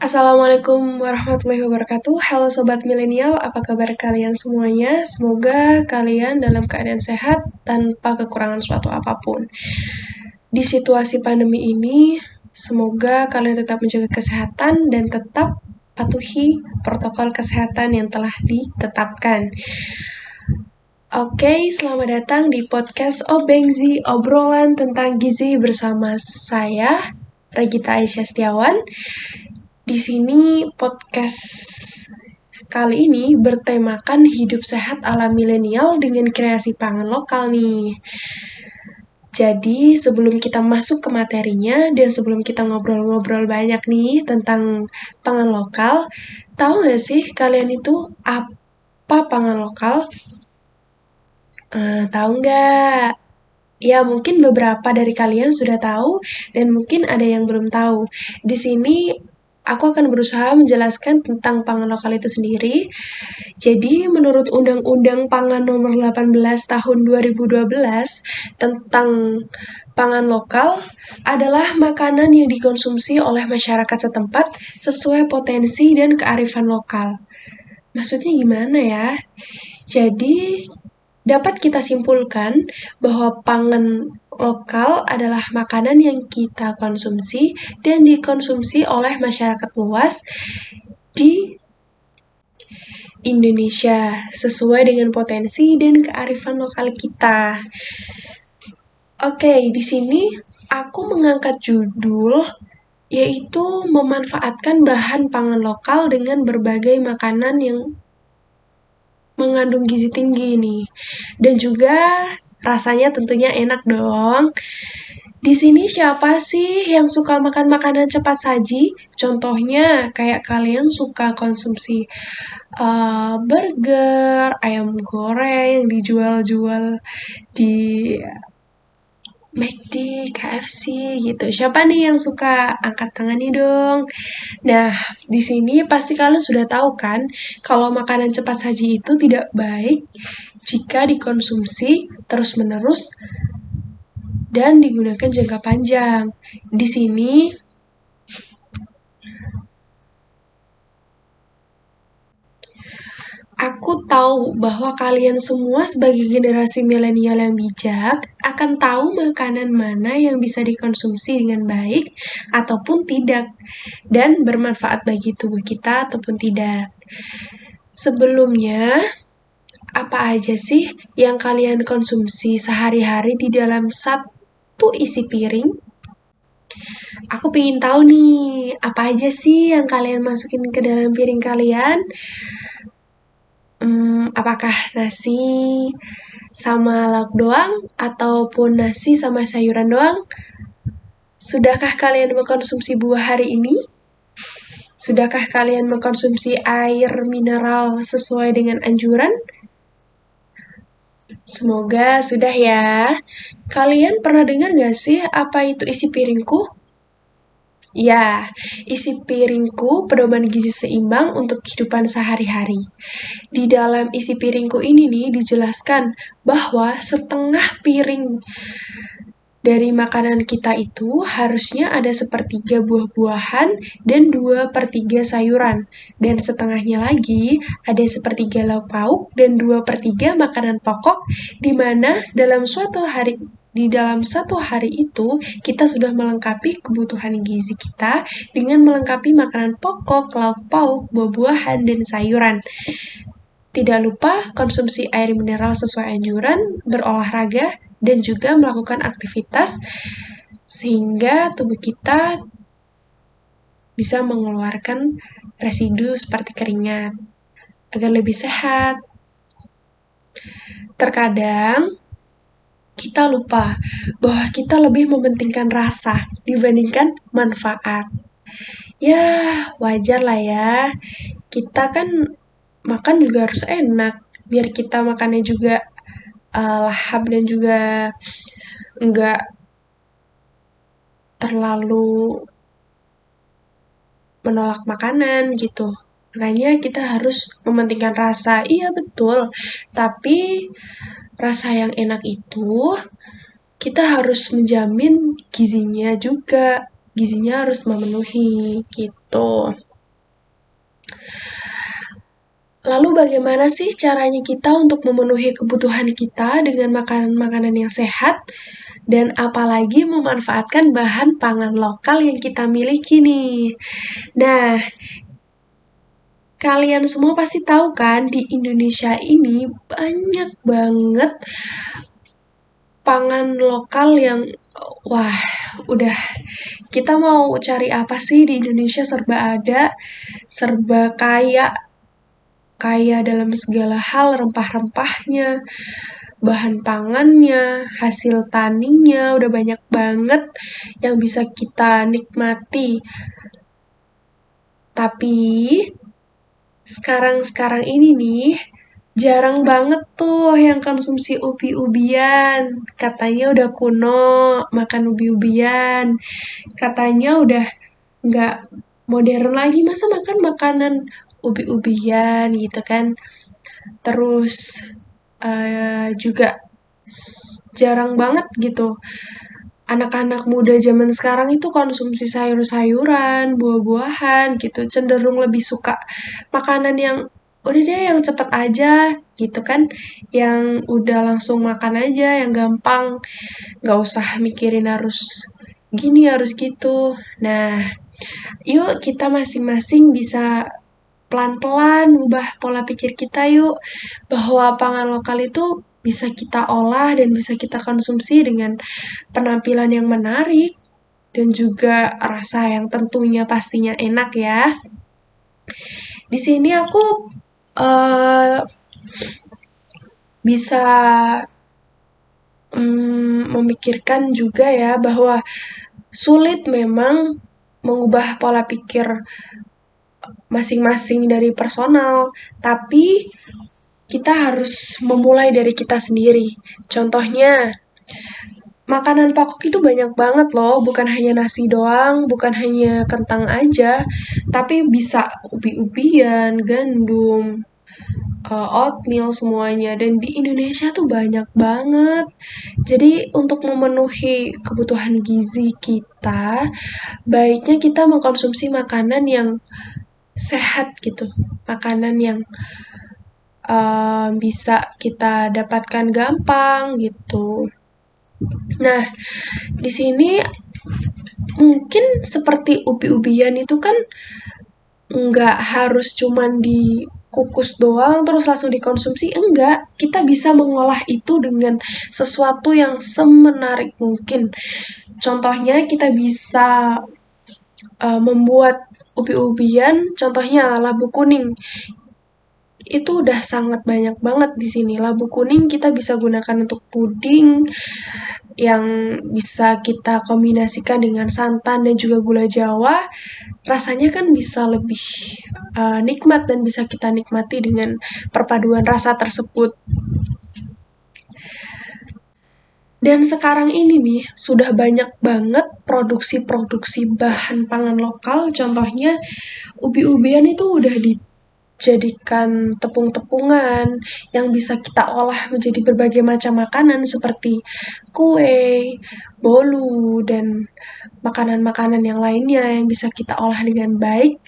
Assalamualaikum warahmatullahi wabarakatuh. Halo Sobat Milenial, apa kabar kalian semuanya? Semoga kalian dalam keadaan sehat tanpa kekurangan suatu apapun. Di situasi pandemi ini, semoga kalian tetap menjaga kesehatan dan tetap patuhi protokol kesehatan yang telah ditetapkan. Oke, selamat datang di podcast Obengzi, obrolan tentang gizi bersama saya, Regita Aisyah Setiawan. Di sini podcast kali ini bertemakan hidup sehat ala milenial dengan kreasi pangan lokal nih. Jadi sebelum kita masuk ke materinya dan sebelum kita ngobrol-ngobrol banyak nih tentang pangan lokal, tahu nggak sih kalian itu apa pangan lokal? Tahu nggak? Ya, mungkin beberapa dari kalian sudah tahu dan mungkin ada yang belum tahu. Di sini aku akan berusaha menjelaskan tentang pangan lokal itu sendiri. Jadi, menurut Undang-Undang Pangan Nomor 18 Tahun 2012 tentang pangan lokal adalah makanan yang dikonsumsi oleh masyarakat setempat sesuai potensi dan kearifan lokal. Maksudnya gimana ya? Jadi, dapat kita simpulkan bahwa pangan lokal adalah makanan yang kita konsumsi dan dikonsumsi oleh masyarakat luas di Indonesia sesuai dengan potensi dan kearifan lokal kita. Oke, di sini aku mengangkat judul yaitu memanfaatkan bahan pangan lokal dengan berbagai makanan yang mengandung gizi tinggi nih. Dan juga rasanya tentunya enak dong. Di sini siapa sih yang suka makan makanan cepat saji? Contohnya kayak kalian suka konsumsi burger, ayam goreng yang dijual-jual di McD, KFC gitu. Siapa nih yang suka? Angkat tangan nih dong. Nah, di sini pasti kalian sudah tahu kan, kalau makanan cepat saji itu tidak baik jika dikonsumsi terus-menerus dan digunakan jangka panjang. Di sini aku tahu bahwa kalian semua sebagai generasi milenial yang bijak akan tahu makanan mana yang bisa dikonsumsi dengan baik ataupun tidak dan bermanfaat bagi tubuh kita ataupun tidak. Sebelumnya, apa aja sih yang kalian konsumsi sehari-hari di dalam satu isi piring? Aku pengen tahu nih, apa aja sih yang kalian masukin ke dalam piring kalian? Apakah nasi sama lauk doang ataupun nasi sama sayuran doang? Sudahkah kalian mengkonsumsi buah hari ini? Sudahkah kalian mengkonsumsi air mineral sesuai dengan anjuran? Semoga sudah ya. Kalian pernah dengar gak sih apa itu isi piringku? Ya, isi piringku pedoman gizi seimbang untuk kehidupan sehari-hari. Di dalam isi piringku ini nih dijelaskan bahwa setengah piring dari makanan kita itu harusnya ada sepertiga buah-buahan dan 2/3 sayuran. Dan setengahnya lagi ada sepertiga lauk pauk dan 2/3 makanan pokok di mana di dalam satu hari itu kita sudah melengkapi kebutuhan gizi kita dengan melengkapi makanan pokok, lauk pauk, buah-buahan, dan sayuran. Tidak lupa konsumsi air mineral sesuai anjuran, berolahraga, dan juga melakukan aktivitas sehingga tubuh kita bisa mengeluarkan residu seperti keringat agar lebih sehat. Terkadang kita lupa bahwa kita lebih mementingkan rasa dibandingkan manfaat. Ya, wajar lah ya. Kita kan makan juga harus enak, biar kita makannya juga lahap dan juga enggak terlalu menolak makanan gitu. Makanya kita harus mementingkan rasa. Iya betul, tapi rasa yang enak itu kita harus menjamin gizinya juga. Gizinya harus memenuhi gitu. Lalu bagaimana sih caranya kita untuk memenuhi kebutuhan kita dengan makanan-makanan yang sehat dan apalagi memanfaatkan bahan pangan lokal yang kita miliki nih. Nah, kalian semua pasti tahu kan di Indonesia ini banyak banget pangan lokal yang wah, udah kita mau cari apa sih di Indonesia serba ada, serba kaya, kaya dalam segala hal, rempah-rempahnya, bahan pangannya, hasil taninya, udah banyak banget yang bisa kita nikmati. Tapi sekarang-sekarang ini nih, jarang banget tuh yang konsumsi ubi-ubian. Katanya udah kuno makan ubi-ubian. Katanya udah nggak modern lagi, masa makan makanan ubi-ubian gitu kan. Terus juga jarang banget gitu anak-anak muda zaman sekarang itu konsumsi sayur-sayuran, buah-buahan gitu, cenderung lebih suka makanan yang udah deh yang cepet aja gitu kan, yang udah langsung makan aja, yang gampang, nggak usah mikirin harus gini, harus gitu. Nah, yuk kita masing-masing bisa pelan-pelan ubah pola pikir kita yuk, bahwa pangan lokal itu bisa kita olah dan bisa kita konsumsi dengan penampilan yang menarik dan juga rasa yang tentunya pastinya enak ya. Di sini aku uh, bisa memikirkan juga ya bahwa sulit memang mengubah pola pikir masing-masing dari personal, tapi kita harus memulai dari kita sendiri. Contohnya, makanan pokok itu banyak banget loh, bukan hanya nasi doang, bukan hanya kentang aja, tapi bisa ubi-ubian, gandum, oatmeal semuanya. Dan di Indonesia tuh banyak banget. Jadi untuk memenuhi kebutuhan gizi kita, baiknya kita mengkonsumsi makanan yang sehat gitu. Makanan yang bisa kita dapatkan gampang gitu. Nah, di sini mungkin seperti ubi-ubian itu kan nggak harus cuman dikukus doang terus langsung dikonsumsi, enggak. Kita bisa mengolah itu dengan sesuatu yang semenarik mungkin. Contohnya kita bisa membuat ubi-ubian, contohnya labu kuning. Itu udah sangat banyak banget di sini. Labu kuning kita bisa gunakan untuk puding yang bisa kita kombinasikan dengan santan dan juga gula Jawa. Rasanya kan bisa lebih nikmat dan bisa kita nikmati dengan perpaduan rasa tersebut. Dan sekarang ini nih, sudah banyak banget produksi-produksi bahan pangan lokal. Contohnya, ubi-ubian itu udah dijadikan tepung-tepungan yang bisa kita olah menjadi berbagai macam makanan seperti kue, bolu, dan makanan-makanan yang lainnya yang bisa kita olah dengan baik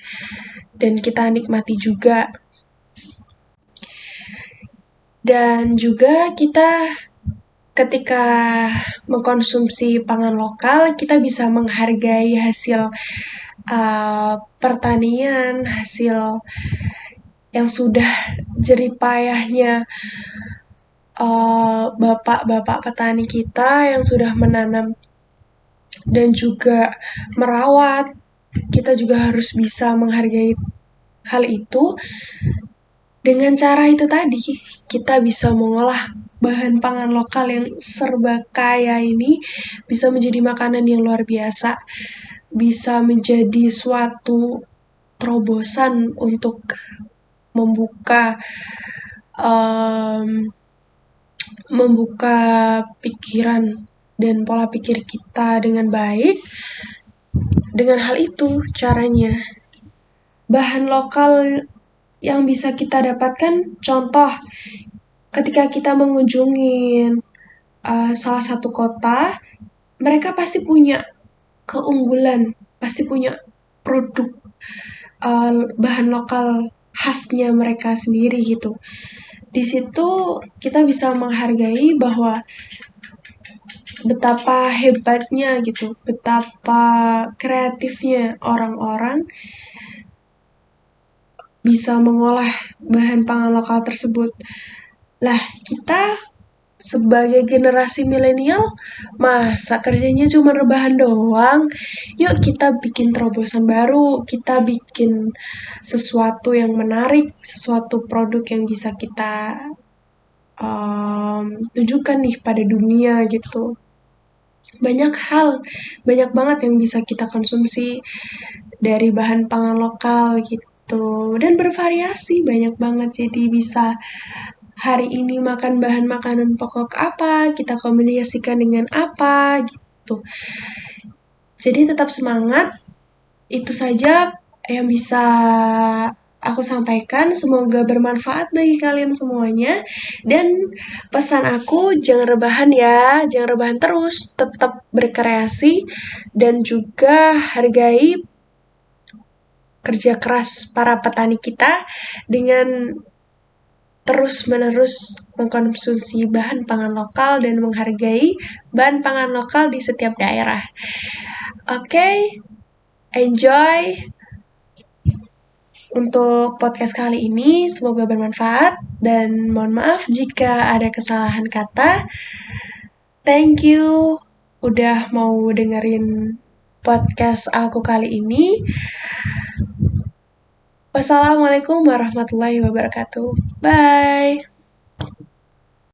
dan kita nikmati juga. Dan juga kita ketika mengkonsumsi pangan lokal, kita bisa menghargai hasil pertanian, hasil yang sudah jerih payahnya bapak-bapak petani kita yang sudah menanam dan juga merawat. Kita juga harus bisa menghargai hal itu. Dengan cara itu tadi, kita bisa mengolah bahan pangan lokal yang serba kaya ini bisa menjadi makanan yang luar biasa, bisa menjadi suatu terobosan untuk membuka membuka pikiran dan pola pikir kita dengan baik. Dengan hal itu caranya, bahan lokal yang bisa kita dapatkan, contoh ketika kita mengunjungi salah satu kota, mereka pasti punya keunggulan, pasti punya produk bahan lokal khasnya mereka sendiri gitu. Di situ kita bisa menghargai bahwa betapa hebatnya gitu, betapa kreatifnya orang-orang bisa mengolah bahan pangan lokal tersebut. Lah, kita sebagai generasi milenial, masa kerjanya cuma rebahan doang? Yuk kita bikin terobosan baru, kita bikin sesuatu yang menarik, sesuatu produk yang bisa kita tunjukkan nih pada dunia gitu. Banyak hal, banyak banget yang bisa kita konsumsi dari bahan pangan lokal gitu. Dan bervariasi banyak banget, jadi bisa hari ini makan bahan makanan pokok apa, kita kombinasikan dengan apa gitu. Jadi tetap semangat, itu saja yang bisa aku sampaikan. Semoga bermanfaat bagi kalian semuanya. Dan pesan aku, jangan rebahan ya, jangan rebahan terus, tetap berkreasi dan juga hargai kerja keras para petani kita dengan terus-menerus mengkonsumsi bahan pangan lokal dan menghargai bahan pangan lokal di setiap daerah. Oke, enjoy untuk podcast kali ini. Semoga bermanfaat dan mohon maaf jika ada kesalahan kata. Thank you udah mau dengerin podcast aku kali ini. Wassalamualaikum warahmatullahi wabarakatuh. Bye.